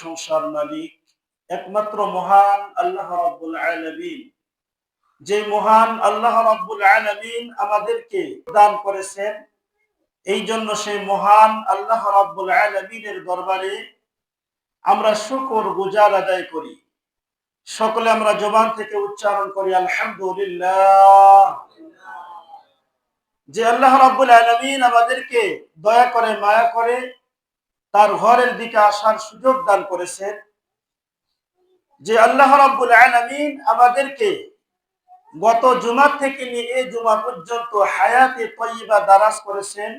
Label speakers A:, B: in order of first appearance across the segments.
A: সংসার মালিক একমাত্র মহান আল্লাহ রাব্বুল আলামিন। যে মহান আল্লাহ রাব্বুল আলামিন আমাদেরকে দান করেছেন, এই জন্য সেই মহান আল্লাহ রাব্বুল আলামিনের দরবারে আমরা শুকর গুজার আদায় করি। সকলে আমরা জবান থেকে উচ্চারণ করি আলহামদুলিল্লাহ। যে আল্লাহ রাব্বুল আলামিন আমাদেরকে দয়া করে মায়া করে তার ঘরের দিকে আসার সুযোগ দান করেছেন, যে আল্লাহ রাব্বুল আলামিন আমাদেরকে গত জুমা থেকে নিয়ে এই জুমা পর্যন্ত হায়াতে তয়্যিবা দারাজ করেছেন,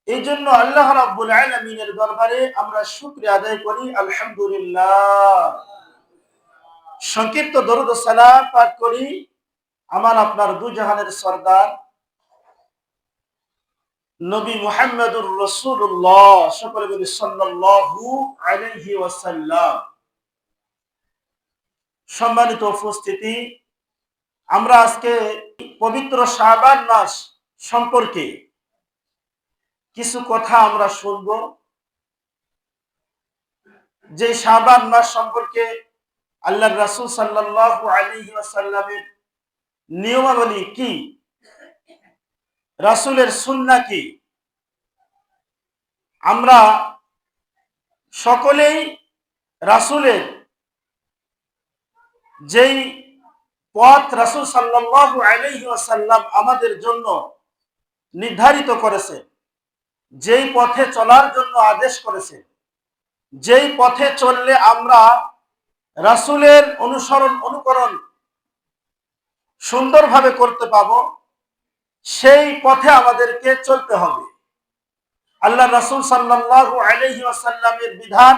A: এই জন্য আল্লাহ রাব্বুল আলামিনের দরবারে আমরা শুকরিয়া আদায় করি আলহামদুলিল্লাহ। সংক্ষিপ্ত দরুদ ও সালাম পাঠ করি আমার আপনার দুজাহানের সরদার নবী মুহাম্মদুর রাসূলুল্লাহ সকলে বলি সাল্লাল্লাহু আলাইহি ওয়াসাল্লাম। সম্মানিত উপস্থিতি, আমরা আজকে পবিত্র শাবান মাস সম্পর্কে কিছু কথা আমরা শুনব। যে শাবান মাস সম্পর্কে আল্লাহর রাসূল সাল্লাল্লাহু আলাইহি ওয়াসাল্লামের নিয়মাবলী কি, রাসূলের সুন্নাহ কি, আমরা সকলেই রাসূলের যেই পথ রাসূল সাল্লাল্লাহু আলাইহি ওয়াসাল্লাম আমাদের জন্য নির্ধারিত করেছে, যেই পথে চলার জন্য আদেশ করেছে, যেই পথে চললে আমরা রাসূলের অনুকরণ সুন্দরভাবে করতে পাবো, সেই পথে আমাদেরকে চলতে হবে। আল্লাহ রাসূল সাল্লাল্লাহু আলাইহি ওয়াসাল্লামের বিধান,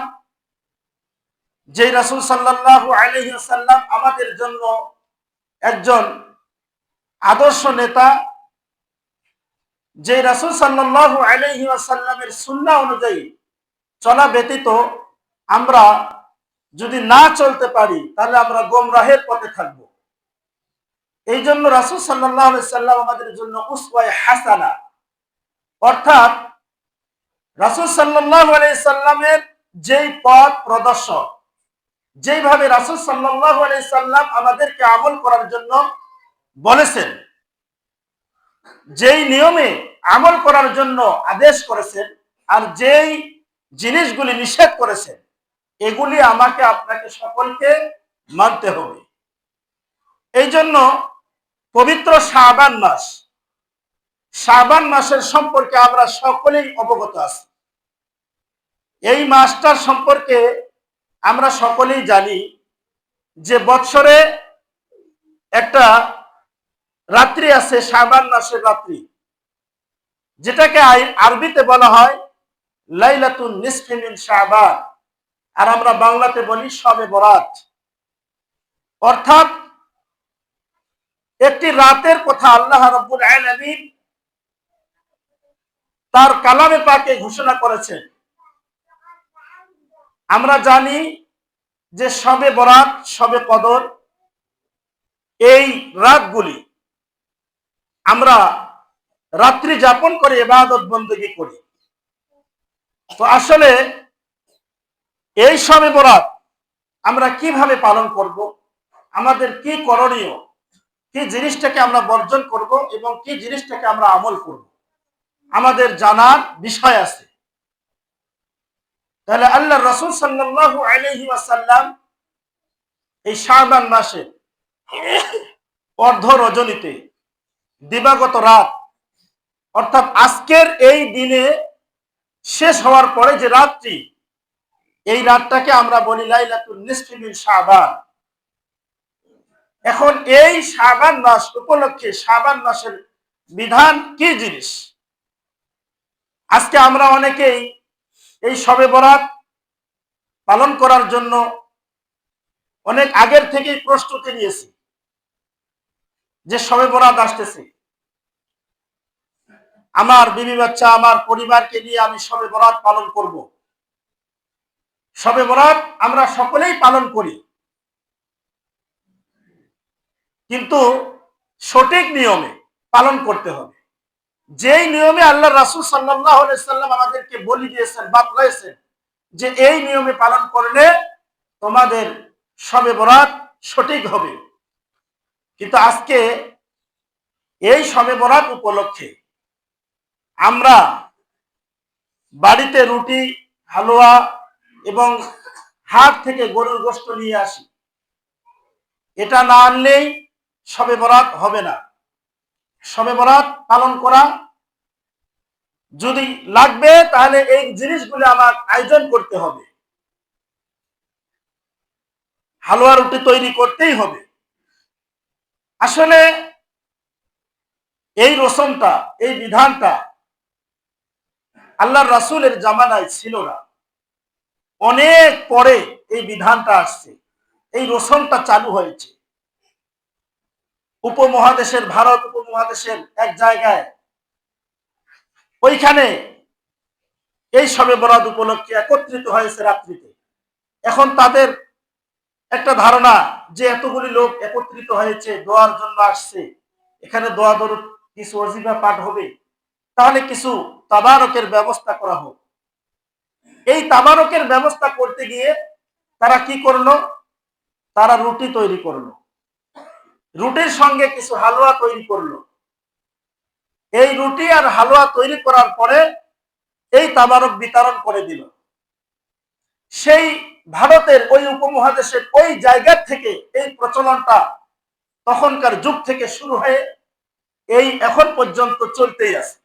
A: যে রাসূল সাল্লাল্লাহু আলাইহি ওয়াসাল্লাম আমাদের জন্য একজন আদর্শ নেতা, যে রাসূল সাল্লাল্লাহু আলাইহি ওয়াসাল্লামের সুন্নাহ অনুযায়ী চলা ব্যতীত আমরা যদি না চলতে পারি তাহলে আমরা গোমরাহের পথে থাকব। এই জন্য রাসূল সাল্লাল্লাহু আলাইহি ওয়াসাল্লাম আমাদের জন্য উসওয়ায়ে হাসানা, অর্থাৎ রাসূল সাল্লাল্লাহু আলাইহি ওয়াসাল্লামের যেই পথ প্রদর্শক, যেইভাবে রাসূল সাল্লাল্লাহু আলাইহি ওয়াসাল্লাম আমাদেরকে আমল করার জন্য বলেছেন, যেই নিয়মে আমল করার জন্য আদেশ করেছেন, আর যেই জিনিসগুলি নিষেধ করেছেন, এগুলি আমাকে আপনাকে সকলকে মানতে হবে। এই জন্য পবিত্র শাবান মাস, শাবান মাসের সম্পর্কে আমরা সকলেই অবগত আছি। এই মাসটার সম্পর্কে আমরা সকলেই জানি যে বৎসরে একটা রাত্রি আছে, শাবান মাসের রাত্রি, যেটাকে আরবিতে বলা হয় লাইলাতুন নিসফি মিন শাবান, আর আমরা বাংলাতে বলি শবে বরাত। অর্থাৎ একটি রাতের কথা আল্লাহ রাব্বুল আলামিন তার কালামে পাকে ঘোষণা করেছেন। আমরা জানি যে শবে বরাত, শবে কদর, এই রাতগুলি আমরা রাত্রি যাপন করে ইবাদত বন্দেগী করি। তো আসলে এই শবে বরাত আমরা কিভাবে পালন করব, আমাদের কি করণীয়, কি জিনিসটাকে আমরা বর্জন করব এবং কি জিনিসটাকে আমরা আমল করব, আমাদের জানার বিষয় আছে। তাহলে আল্লাহ রাসূল সাল্লাল্লাহু আলাইহি ওয়াসাল্লাম এই শাবান মাসে অর্ধ রজনীতে দিবাগত রাত, অর্থাৎ আজকের এই দিনে শেষ হওয়ার পরে যে রাতটি, এই রাতটাকে আমরা বলি লাইলাতুন নিসফি মিন শাবান। এখন এই শাবান মাস উপলক্ষে শাবান মাসের বিধান কি জিনিস, আজকে আমরা অনেকেই এই শবে বরাত পালন করার জন্য অনেক আগের থেকেই প্রস্তুতি নিয়েছি, যে শবে বরাত আসতেছে, আমার বিবি বাচ্চা, আমার পরিবারকে নিয়ে আমি শবে বরাত পালন করব। শবে বরাত আমরা সকলেই পালন করি, কিন্তু সঠিক নিয়মে পালন করতে হবে। যেই নিয়মে আল্লাহ রাসূল সাল্লাল্লাহু আলাইহি ওয়াসাল্লাম আমাদেরকে বলে দিয়েছেন, বাতলাইছেন, যে এই নিয়মে পালন করলে তোমাদের শবে বরাত সঠিক হবে। কিন্তু আজকে এই শবে বরাত উপলক্ষে আমরা বাড়িতে রুটি, হালুয়া এবং হাট থেকে গরুর গোশত নিয়ে আসি। এটা না আনলেই শবে বরাত হবে না। শবে বরাত পালন করা যদি লাগবে তাহলে এই জিনিসগুলো আমার আয়োজন করতে হবে। হালুয়া রুটি তৈরি করতেই হবে। আসলে এই রসমটা, এই বিধানটা আল্লাহর রাসূলের জামানায় ছিল না, অনেক পরে এই বিধানটা আসছে, এই রসমটা চালু হয়েছে। উপমহাদেশের, ভারত উপমহাদেশের এক জায়গায়, ওইখানে এই শবে বরাত উপলক্ষে একত্রিত হয়েছে রাত্রিতে। এখন তাদের একটা ধারণা যে এতগুলি লোক একত্রিত হয়েছে, দোয়ার জন্য আসছে, এখানে দোয়া দরুদ কিছু ওয়াজিফা পাঠ হবে, তাহলে কিছু তাবারকের ব্যবস্থা করা হোক। এই তাবারকের ব্যবস্থা করতে গিয়ে তারা কি করলো? তারা রুটি তৈরি করলো, রুটির সঙ্গে কিছু হালুয়া তৈরি করলো। এই রুটি আর হালুয়া তৈরি করার পরে এই তাবারক বিতরণ করে দিল। সেই ভারতের ওই উপমহাদেশের ওই জায়গা থেকে এই প্রচলনটা তখনকার যুগ থেকে শুরু হয়ে এই এখন পর্যন্ত চলতেই আছে।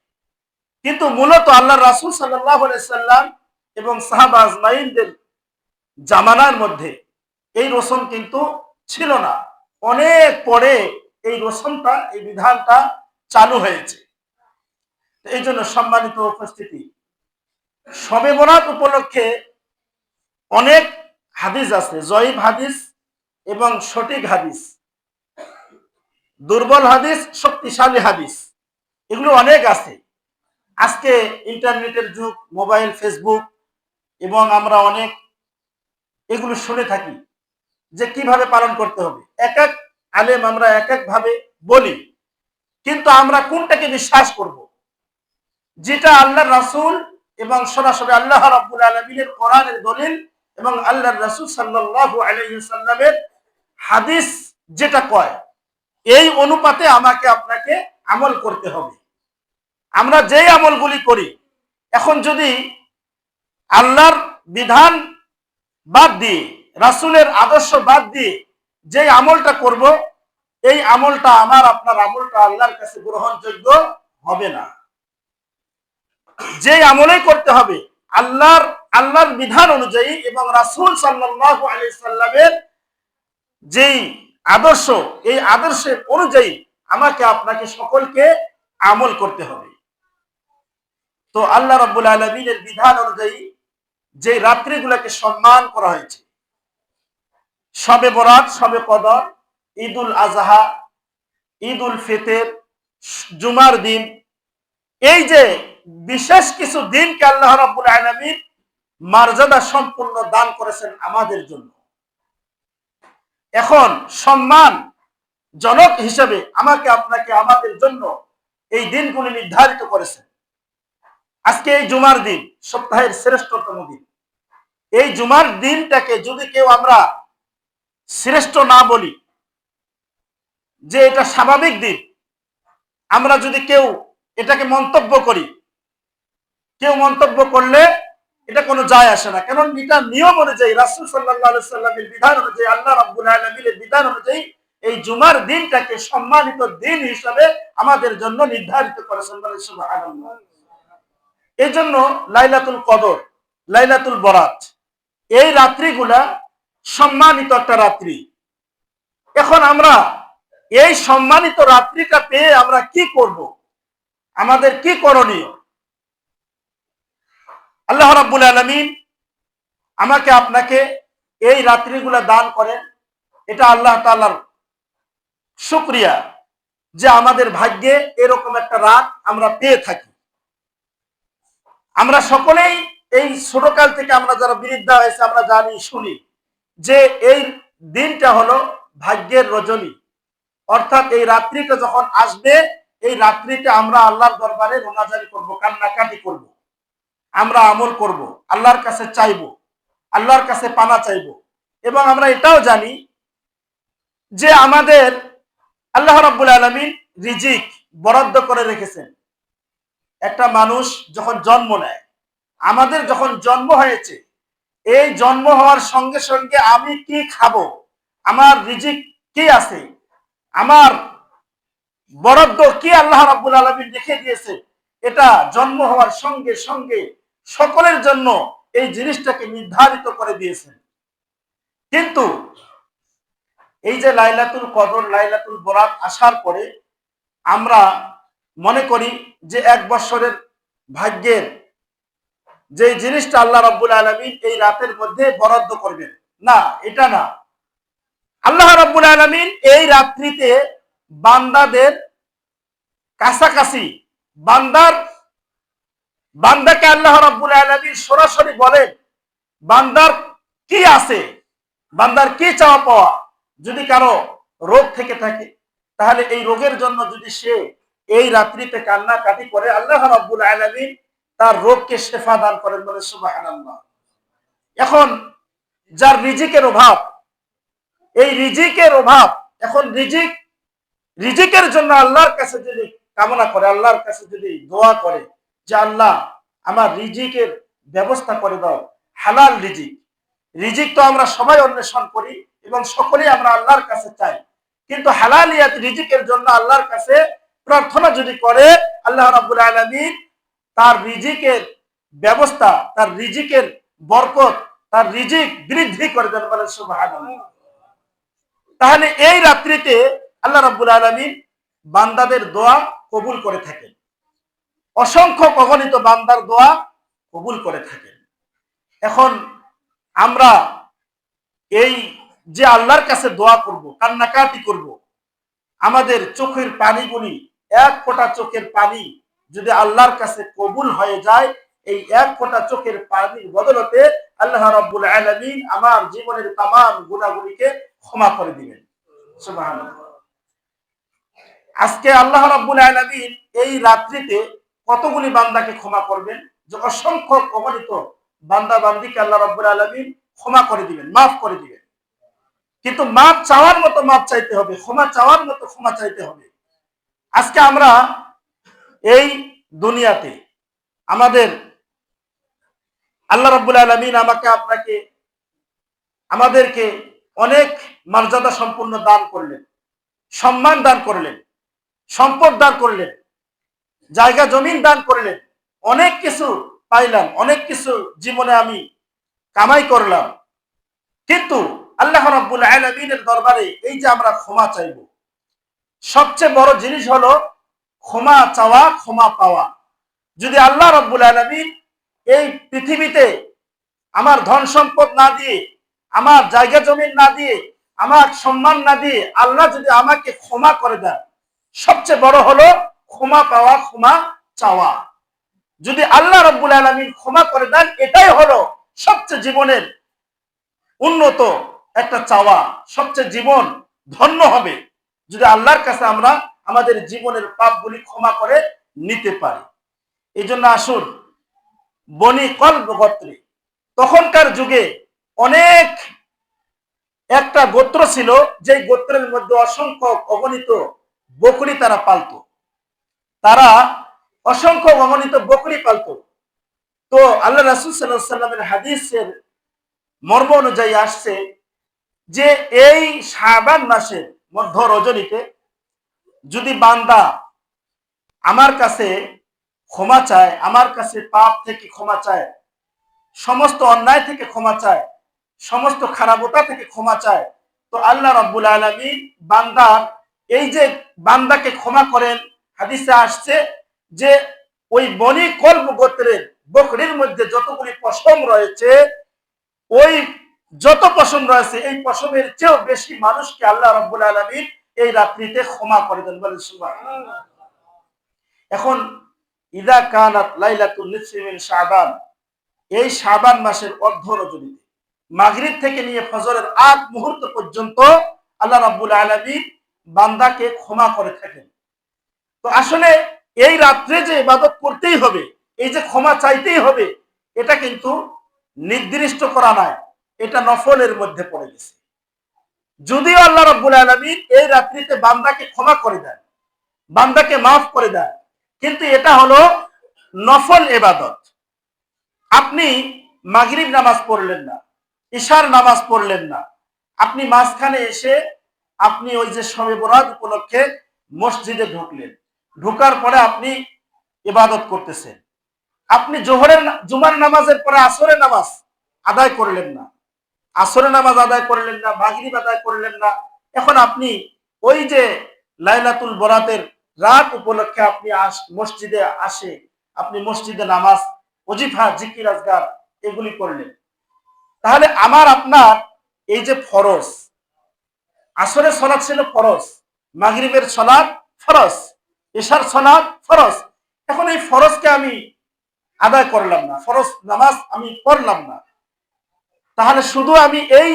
A: কিন্তু মূলত আল্লাহ রাসূল সাল্লাল্লাহু আলাইহি সাল্লাম এবং সাহাবা আজমাইনদের জামানার মধ্যে এই রসম কিন্তু ছিল না, অনেক পরে এই রসমটা, এই বিধানটা চালু হয়েছে। এই জন্য সম্মানিত উপস্থিতি, শবে বরাত উপলক্ষে অনেক হাদিস আছে, জয়ীফ হাদিস এবং সঠিক হাদিস, দুর্বল হাদিস, শক্তিশালী হাদিস, এগুলো অনেক আছে। আজকে ইন্টারনেটের যুগ, মোবাইল, ফেসবুক, এবং আমরা অনেক এগুলো শুনে থাকি যে কিভাবে পালন করতে হবে। এক এক আলেম আমরা এক এক ভাবে বলি, কিন্তু আমরা কোনটাকে বিশ্বাস করব? যেটা আল্লাহর রাসূল এবং সরাসরি আল্লাহ রাব্বুল আলামিনের কোরআনের দলিল এবং আল্লাহর রাসূল সাল্লাল্লাহু আলাইহি সাল্লামের হাদিস যেটা কয়, এই অনুপাতে আমাকে আপনাকে আমল করতে হবে। আমরা যেই আমলগুলি করি, এখন যদি আল্লাহর বিধান বাদ দিয়ে, রাসূলের আদর্শ বাদ দিয়ে যে আমলটা করব, এই আমলটা, আমার আপনার আমলটা আল্লাহর কাছে গ্রহণযোগ্য হবে না। যে আমলেই করতে হবে আল্লাহর বিধান অনুযায়ী এবং রাসূল সাল্লাল্লাহু আলাইহি সাল্লামের যেই আদর্শ, এই আদর্শের অনুযায়ী আমাকে আপনাকে সকলকে আমল করতে হবে। তো আল্লাহ রাব্বুল আলামিনের বিধান অনুযায়ী যে রাত্রিগুলোকে সম্মান করা হয়েছে, শবে বরাত, শবে কদর, ঈদুল আজহা, ঈদুল ফিতর, জুমার দিন, এই যে বিশেষ কিছু দিনকে আল্লাহ রাব্বুল আলামিন মর্যাদা সম্পূর্ণ দান করেছেন আমাদের জন্য। এখন সম্মান জনক হিসেবে আমাকে আপনাকে, আমাদের জন্য এই দিনগুলি নির্ধারিত করেছেন। আজকে এই জুমার দিন, সপ্তাহের শ্রেষ্ঠতম দিন। এই জুমার দিনটাকে যদি কেউ আমরা শ্রেষ্ঠ না বলি, যে এটা স্বাভাবিক দিন, আমরা যদি কেউ এটাকে মন্তব্য করি, কেউ মন্তব্য করলে এটা কোনো যায় আসে না। কারণ এটা নিয়ম অনুযায়ী, রাসূল সাল্লাল্লাহু আলাইহি সাল্লামের বিধান অনুযায়ী, আল্লাহ রাব্বুল আলামিনের বিধান অনুযায়ী এই জুমার দিনটাকে সম্মানিত দিন হিসাবে আমাদের জন্য নির্ধারিত করেছেন। সুবহানাল্লাহ। এই জন্য লাইলাতুল কদর, লাইলাতুল বরাত, এই রাত্রিগুলা সম্মানিত একটা রাত্রি। এখন আমরা এই সম্মানিত রাত্রিটা পেয়ে আমরা কি করব? আমাদের কি করণীয়? আল্লাহ রাব্বুল আলামিন আমাকে আপনাকে এই রাত্রিগুলা দান করেন, এটা আল্লাহ তাআলার শুকরিয়া যে আমাদের ভাগ্যে এরকম একটা রাত আমরা পেয়ে থাকি। আমরা সকলেই এই ছোটকাল থেকে আমরা যারা বিরুদ্ধা হয়েছে, আমরা জানি, শুনি যে এই দিনটা হলো ভাগ্যের রজনী, অর্থাৎ এই রাত্রিটা যখন আসবে, এই রাত্রিতে আমরা আল্লাহর দরবারে রোনাজারি করব, কান্নাকাটি করব। আমরা আমল করব, আল্লাহর কাছে চাইব, আল্লাহর কাছে পানা চাইব। এবং আমরা এটাও জানি যে আমাদের আল্লাহ রাব্বুল আলামিন রিজিক বরাদ্দ করে রেখেছেন। একটা মানুষ যখন জন্ম নেয়, আমাদের যখন জন্ম হয়েছে, এই জন্ম হওয়ার সঙ্গে সঙ্গে আমি কি খাবো, আমার রিজিক কি আছে, আমার বরাদ্দ কি আল্লাহ রাব্বুল আলামিন রেখে দিয়েছে, এটা জন্ম হওয়ার সঙ্গে সঙ্গে সকলের জন্য এই জিনিসটাকে নির্ধারিত করে দিয়েছেন। কিন্তু এই যে লাইলাতুল কদর, লাইলাতুল বরাত আসার পরে আমরা মনে করি যে এক বছরের ভাগ্যের যে জিনিসটা আল্লাহ রাব্বুল আলামিন এই রাতের মধ্যে বরাদ্দ করবেন। না, এটা না। আল্লাহ রাব্বুল আলামিন এই রাত্রিতে বান্দাদের কাছাকাছি, বান্দাকে আল্লাহ রাব্বুল আলামিন সরাসরি বলেন বান্দার কি আছে, বান্দার কি চাওয়া পাওয়া। যদি কারো রোগ থেকে থাকে, তাহলে এই রোগের জন্য যদি সে এই রাত্রিতে কান্নাকাটি করে, আল্লাহ রাব্বুল আলামিন তার রোগকে শেফা দান করেন, বলে সুবহানাল্লাহ। এখন যার রিজিকের অভাব, এই রিজিকের অভাব, এখন রিজিকের জন্য আল্লাহর কাছে যদি কামনা করে, আল্লাহর কাছে যদি দোয়া করে যে আল্লাহ আমার রিজিকের ব্যবস্থা করে দাও, হালাল রিজিক। রিজিক তো আমরা সবাই অন্বেষণ করি এবং সকলেই আমরা আল্লাহর কাছে চাই, কিন্তু হালালিয়াত রিজিকের জন্য আল্লাহর কাছে প্রার্থনা যদি করে, আল্লাহ রাব্বুল আলামিন তার রিজিকের ব্যবস্থা, তার রিজিকের বরকত, তার রিজিক বৃদ্ধি করে দেন, বলেন সুবহানাল্লাহ। তাহলে এই রাত্রিতে আল্লাহ রাব্বুল আলামিন বান্দাদের দোয়া কবুল করে থাকেন, অসংখ্য অগণিত বান্দার দোয়া কবুল করে থাকেন। এখন আমরা এই যে আল্লাহর কাছে দোয়া করব, কান্নাকাটি করব, আমাদের চোখের পানিগুলি, এক ফোঁটা চোখের পানি যদি আল্লাহর কাছে কবুল হয়ে যায়, এই এক ফোঁটা চোখের পানির বদলতে আল্লাহ রাব্বুল আলামিন আমার জীবনের तमाम গুনাহগুলিকে ক্ষমা করে দিবেন। সুবহানাল্লাহ। আজকে আল্লাহ রাব্বুল আলামিন এই রাত্রিতে কতগুলি বান্দাকে ক্ষমা করবেন, যে অসংখ্য অগণিত বান্দা বান্দিকে আল্লাহ রাব্বুল আলামিন ক্ষমা করে দিবেন, মাফ করে দিবেন। কিন্তু মাফ চাওয়ার মতো মাফ চাইতে হবে, ক্ষমা চাওয়ার মতো ক্ষমা চাইতে হবে। আজকে আমরা এই দুনিয়াতে আমাদের আল্লাহ রাব্বুল আলামিন আমাকে, আপনাকে, আমাদেরকে অনেক মর্যাদা সম্পন্ন দান করলেন, সম্মান দান করলেন, সম্পদ দান করলেন, জায়গা জমিন দান করলেন, অনেক কিছু পাইলাম, অনেক কিছু জীবনে আমি কামাই করলাম। কিন্তু আল্লাহ রাব্বুল আলামিনের দরবারে এই যে আমরা ক্ষমা চাইব, সবচেয়ে বড় জিনিস হলো ক্ষমা চাওয়া, ক্ষমা পাওয়া। যদি আল্লাহ রাব্বুল আলামিন এই পৃথিবীতে আমার ধন সম্পদ না দিয়ে, আমার জায়গা জমিন না দিয়ে, আমার সম্মান না দিয়ে আল্লাহ যদি আমাকে ক্ষমা করে দেন, সবচেয়ে বড় হলো ক্ষমা পাওয়া, ক্ষমা চাওয়া। যদি আল্লাহ রাব্বুল আলামিন ক্ষমা করে দেন, এটাই হলো সবচেয়ে জীবনের উন্নত একটা চাওয়া, সবচেয়ে জীবন ধন্য হবে যদি আল্লাহর কাছে আমরা আমাদের জীবনের পাপগুলি ক্ষমা করে নিতে পারি। এই জন্য আসুন, বনি কলব গোত্রে তখনকার যুগে অনেক একটা গোত্র ছিল, যে গোত্রের মধ্যে অসংখ্য অগণিত বকরি তারা পালতো, তারা অসংখ্য অগণিত বকরি পালতো। তো আল্লাহ রাসূল সাল্লাল্লাহু আলাইহি ওয়াসাল্লামের হাদিসের মর্ম অনুযায়ী আসছে যে এই শাবান মাসের মধ্য রজনীতে যদি বান্দা আমার কাছে ক্ষমা চায়, আমার কাছে পাপ থেকে ক্ষমা চায়, সমস্ত অন্যায় থেকে ক্ষমা চায়, সমস্ত খারাপতা থেকে ক্ষমা চায়, তো আল্লাহ রাব্বুল আলামিন বান্দার এই যে বান্দাকে ক্ষমা করেন। হাদিসে আসছে যে ওই বনি কলব গোত্রের বকরির মধ্যে যতগুলি পশম রয়েছে, ওই যত পশম রয়েছে, এই পশমের চেয়েও বেশি মানুষকে আল্লাহ রাব্বুল আলামিন এই রাত্রিতে ক্ষমা করে দেন, বলেন সুবহানাল্লাহ। এখন ইদা কানাত লাইলাতুন নিসফি মিন শাবান, এই শাবান মাসের অর্ধ রজনীতে মাগরিব থেকে নিয়ে ফজরের আগ মুহূর্ত পর্যন্ত আল্লাহ রাব্বুল আলামিন বান্দাকে ক্ষমা করে থাকেন। তো আসলে এই রাত্রে যে ইবাদত করতেই হবে, এই যে ক্ষমা চাইতেই হবে, এটা কিন্তু নির্দিষ্ট করা নাই, এটা নফলের মধ্যে পড়ে গেছে। যদিও আল্লাহ রাব্বুল আলামিন এই রাত্রিতে বান্দাকে ক্ষমা করে দেন, বান্দাকে মাফ করে দেন, কিন্তু এটা হলো নফল ইবাদত। আপনি মাগরিব নামাজ পড়লেন না, ইশার নামাজ পড়লেন না, আপনি মাঝখানে এসে আপনি ওই যে শবে বরাত উপলক্ষে মসজিদে ঢুকলেন, ঢুকার পরে আপনি ইবাদত করতেছেন, আপনি জুমার নামাজের পরে আসরের নামাজ আদায় করলেন না, আসরের নামাজ আদায় করলেন না, মাগরিব আদায় করলেন না। এখন আপনি ওই যে লাইলাতুল বরাতের রাত উপলক্ষে আপনি মসজিদে আসে, আপনি মসজিদে নামাজ, ওজিফা, জিকির, আজকার এগুলি করলেন। তাহলে আমার আপনার এই যে ফরজ, আসরের সালাত ছিল ফরজ, মাগরিবের সালাত ফরজ, ইশার সালাত ফরজ, এখন এই ফরজকে আমি আদায় করলাম না, ফরজ নামাজ আমি পড়লাম না, তাহলে শুধু আমি এই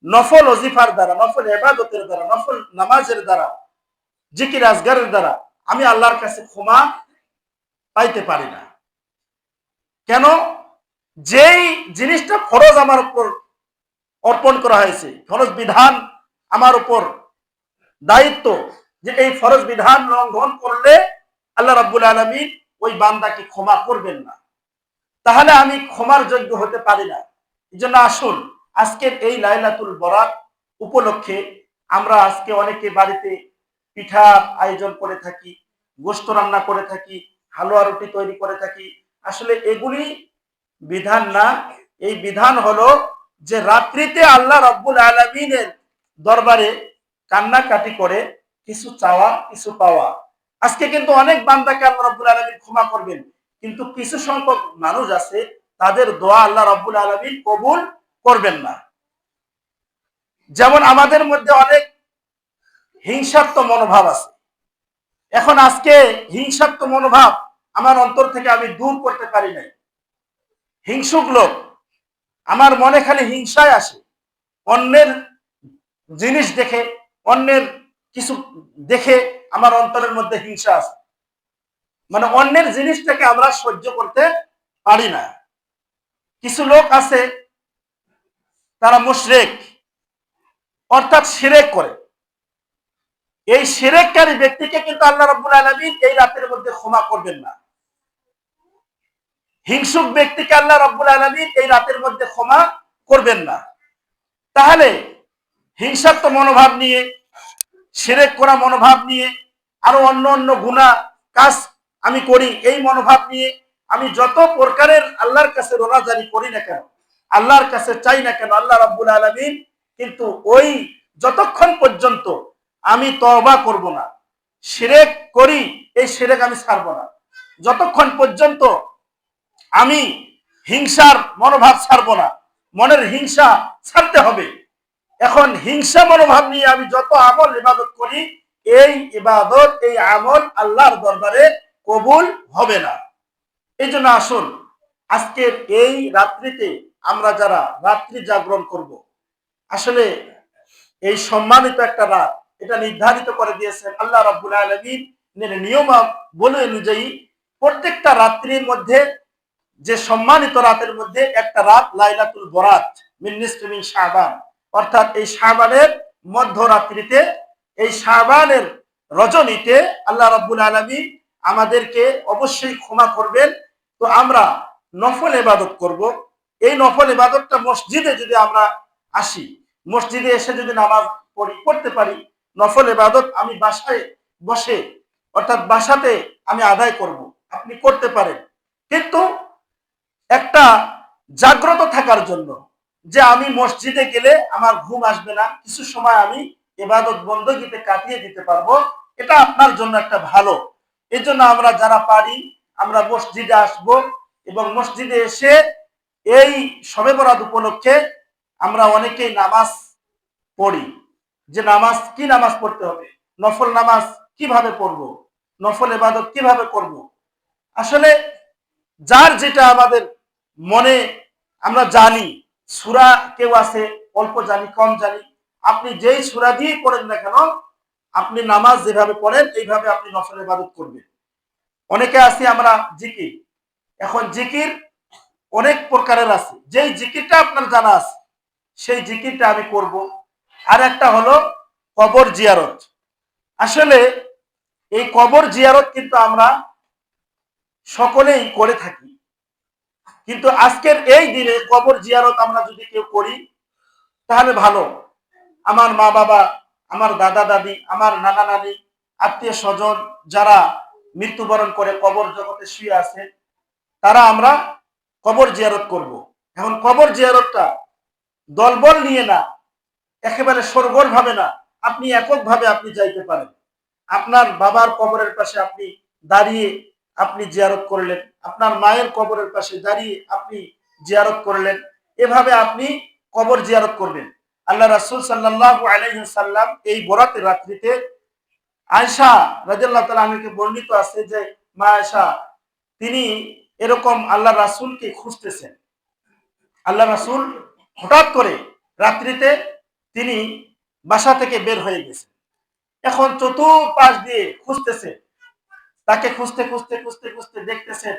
A: নফল ওজিফার দ্বারা, নফল ইবাদতের দ্বারা, নফল নামাজের দ্বারা, জিকির আজগারের দ্বারা আমি আল্লাহর কাছে ক্ষমা পাইতে পারি না। কেন? যেই জিনিসটা ফরজ আমার উপর অর্পণ করা হয়েছে, ফরজ বিধান আমার উপর দায়িত্ব, যে এই ফরজ বিধান লঙ্ঘন করলে আল্লাহ রাব্বুল আলামিন ওই বান্দাকে ক্ষমা করবেন না, তাহলে আমি ক্ষমার যোগ্য হতে পারি না। এই জন্য আসুন আজকের এই লাইলাতুল বরাত উপলক্ষে আমরা আজকে অনেকে বাড়িতে পিঠা আয়োজন করে থাকি, গোশত রান্না করে থাকি, হালুয়া রুটি তৈরি করে থাকি। আসলে এগুলি বিধান না, এই বিধান হলো যে রাত্রিতে আল্লাহ রাব্বুল আলামিনের দরবারে কান্নাকাটি করে কিছু চাওয়া, কিছু পাওয়া। আজকে কিন্তু অনেক বান্দাকে আল্লাহ রাব্বুল আলামিন ক্ষমা করবেন, কিন্তু কিছু সংখ্যক মানুষ আছে তাদের দোয়া আল্লাহ রাব্বুল আলামিন কবুল করবেন না। যেমন আমাদের মধ্যে অনেক হিংসাত্মক মনোভাব আছে। এখন আজকে হিংসাত্মক মনোভাব আমার অন্তর থেকে আমি দূর করতে পারি নাই। হিংসুক লোক, আমার মনে খালি হিংসায় আসে, অন্যের জিনিস দেখে, অন্যের কিছু দেখে আমার অন্তরের মধ্যে হিংসা আছে, মানে অন্যের জিনিসটাকে আমরা সহ্য করতে পারি না। কিছু লোক আছে তারা মুশরিক, অর্থাৎ শিরক করে। এই শিরককারী ব্যক্তিকে কিন্তু আল্লাহ রাব্বুল আলামিন এই রাতের মধ্যে ক্ষমা করবেন না। হিংসুক ব্যক্তিকে আল্লাহ রাব্বুল আলামিন এই রাতের মধ্যে ক্ষমা করবেন না। তাহলে হিংসাত্মক মনোভাব নিয়ে, শিরক করা মনোভাব নিয়ে, আরো অন্য অন্য গুনাহ কাজ আমি করি, এই মনোভাব নিয়ে আমি যত প্রকারের আল্লাহর কাছে রোনাজারি করি না কেন, আল্লাহর কাছে চাই না কেন, আল্লাহ রাব্বুল আলামিন কিন্তু ওই যতক্ষণ পর্যন্ত আমি তওবা করব না, শিরক করি, এই শিরক আমি ছাড়ব না, যতক্ষণ পর্যন্ত আমি হিংসার মনোভাব ছাড়ব না, মনের হিংসা ছাড়তে হবে। এখন হিংসা মনোভাব নিয়ে আমি যত আমল ইবাদত করি, এই ইবাদত, এই আমল আল্লাহর দরবারে কবুল হবে না। এই জন্য আসুন আজকের এই রাত্রিতে আমরা যারা রাত্রি জাগরণ করব, আসলে এই সম্মানিত একটা রাত, এটা নির্ধারিত করে দিয়েছেন আল্লাহ রাব্বুল আলামিনের নিয়ম বলে অনুযায়ী প্রত্যেকটা রাত্রির মধ্যে, যে সম্মানিত রাতের মধ্যে একটা রাত লাইলাতুল বরাত মিন নিসফি মিন শাবান, অর্থাৎ এই শাবানের মধ্যরাত্রিতে, এই শাবানের রজনীতে আল্লাহ রাব্বুল আলামিন আমাদেরকে অবশ্যই ক্ষমা করবেন। তো আমরা নফল ইবাদত করব। এই নফল ইবাদতটা মসজিদে যদি আমরা আসি, মসজিদে এসে যদি নামাজ পড়তে পারি, নফল ইবাদত আমি বাসায় বসে, অর্থাৎ বাসাতে আমি আদায় করব, আপনি করতে পারেন। কিন্তু একটা জাগ্রত থাকার জন্য, যে আমি মসজিদে গেলে আমার ঘুম আসবে না, কিছু সময় আমি ইবাদত বندگিতে কাটিয়ে দিতে পারবো, এটা আপনার জন্য একটা ভালো। এই জন্য আমরা যারা পারি আমরা মসজিদে আসব, এবং মসজিদে এসে এই শবে বরাত উপলক্ষে আমরা অনেকেই নামাজ পড়ি। যে নামাজ, কি নামাজ পড়তে হবে, নফল নামাজ কিভাবে পড়ব, নফল ইবাদত কিভাবে করব, আসলে যার যেটা আমাদের মনে, আমরা জানি সূরা কেউ আছে অল্প জানি, কম জানি, আপনি যেই সূরা দিয়ে পড়েন না কেন, আপনি নামাজ যেভাবে পড়েন এইভাবে আপনি নফল ইবাদত করবেন। অনেকে আছি আমরা জিকির, এখন জিকির অনেক প্রকারের আছে। যেই জিকিরটা আপনার জানা আছে সেই জিকিরটা আমি করব। আর একটা হলো কবর জিয়ারত। আসলে এই কবর জিয়ারত কিন্তু আমরা সকলেই করে থাকি, কিন্তু আজকের এই দিনে কবর জিয়ারত আমরা যদি কেউ করি তাহলে ভালো। আমার মা বাবা, আমার দাদা দাদি, আমার নানা নানি, আত্মীয় স্বজন যারা মৃত্যুবরণ করে কবর জগতে শুয়ে আছে, তারা আমরা কবর জিয়ারত করব। এখন কবর জিয়ারতটা দলবল নিয়ে না, একেবারে সরগর ভাবে না, আপনি এককভাবে আপনি যাইতে পারেন। আপনার বাবার কবরের পাশে আপনি দাঁড়িয়ে আপনি জিয়ারত করলেন, আপনার মায়ের কবরের পাশে দাঁড়িয়ে আপনি জিয়ারত করলেন, এভাবে আপনি কবর জিয়ারত করবেন। আল্লাহ রাসূল সাল্লাল্লাহু আলাইহি সাল্লাম এই বরাতের রাত্রিতে আয়েশা রাদিয়াল্লাহু তাআলা আনহাকে বর্ণিত আছে যে মা আয়েশা তিনি এরকম আল্লাহ রাসূলকে খুঁজতেছেন। আল্লাহ রাসূল হঠাৎ করে রাত্রিতে তিনি বাসা থেকে বের হয়ে গেছেন। এখন চতুর্পাশ দিয়ে খুঁজতেছে, তাকে খুঁজতে খুঁজতে খুঁজতে খুঁজতে দেখতেছেন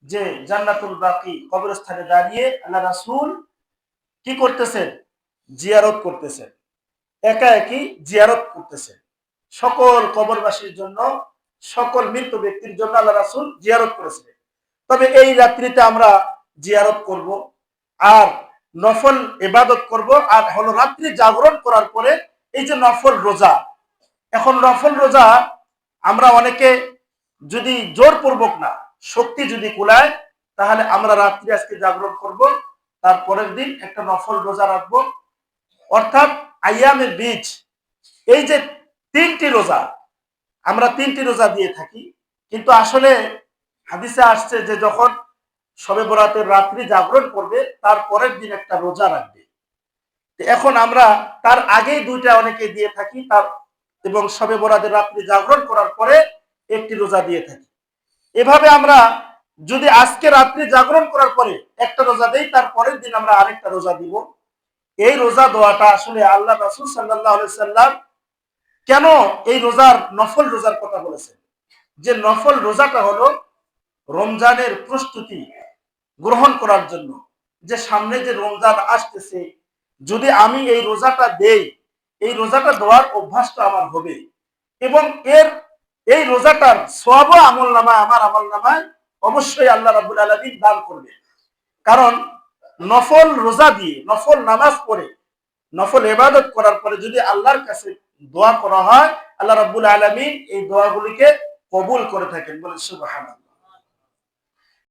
A: যে জান্নাতুল বাকি কবরস্থানে দাঁড়িয়ে আল্লাহ রাসূল কি করতেছেন? জিয়ারত করতেছেন, একা একই জিয়ারত করতেছেন। সকল কবরবাসীর জন্য, সকল মৃত ব্যক্তির জন্য আল্লাহ রাসূল জিয়ারত করেছিলেন। তবে এই রাত্রিতে আমরা জিয়ারত করব আর নফল ইবাদত করব। আর হলো রাত্রি জাগরণ করার পরে এই যে নফল রোজা, এখন নফল রোজা আমরা অনেকে যদি জোরপূর্বক না, শক্তি যদি কুলায়, তাহলে আমরা রাত্রি আজকে জাগরণ করব, তার পরের দিন একটা নফল রোজা রাখবো। অর্থাৎ আইয়ামে বীজ, এই যে 3টি রোজা, আমরা 3টি রোজা দিয়ে থাকি, কিন্তু আসলে হাদিসে আসছে যে যখন শবে বরাতের রাত্রি জাগরণ করবে তার পরের দিন একটা রোজা রাখবে। এখন আমরা তার আগেই 2টা অনেকে দিয়ে থাকি, তার এবং শবে বরাতের রাত্রি জাগরণ করার পরে একটি রোজা দিয়ে থাকি। এভাবে আমরা যদি আজকে রাত্রি জাগরণ করার পরে একটা রোজা দেই, তার পরের দিন আমরা আরেকটা রোজা দিব। এই রোজা দেওয়াটা আসলে আল্লাহ রাসূল সাল্লাল্লাহু আলাইহি সাল্লাম কেন এই রোজার নফল রোজার কথা বলেছেন? যে নফল রোজাটা হলো রমজানের প্রস্তুতি গ্রহণ করার জন্য, যে সামনে যে রমজান আসতেছে, যদি আমি এই রোজাটা দেই, এই রোজাটা দেওয়ার অভ্যাসটা আমার হবে এবং এই রোজাটার সওয়াবও আমলনামায়, আমার আমলনামায় অবশ্যই আল্লাহ রাব্বুল আলামিন দান করবে। কারণ নফল রোজা দিয়ে, নফল নামাজ পড়ে, নফল ইবাদত করার পরে যদি আল্লাহর কাছে দোয়া করা হয়, আল্লাহ রাব্বুল আলামিন এই দোয়াগুলিকে কবুল করে থাকেন। বলে সুবহানাল্লাহ।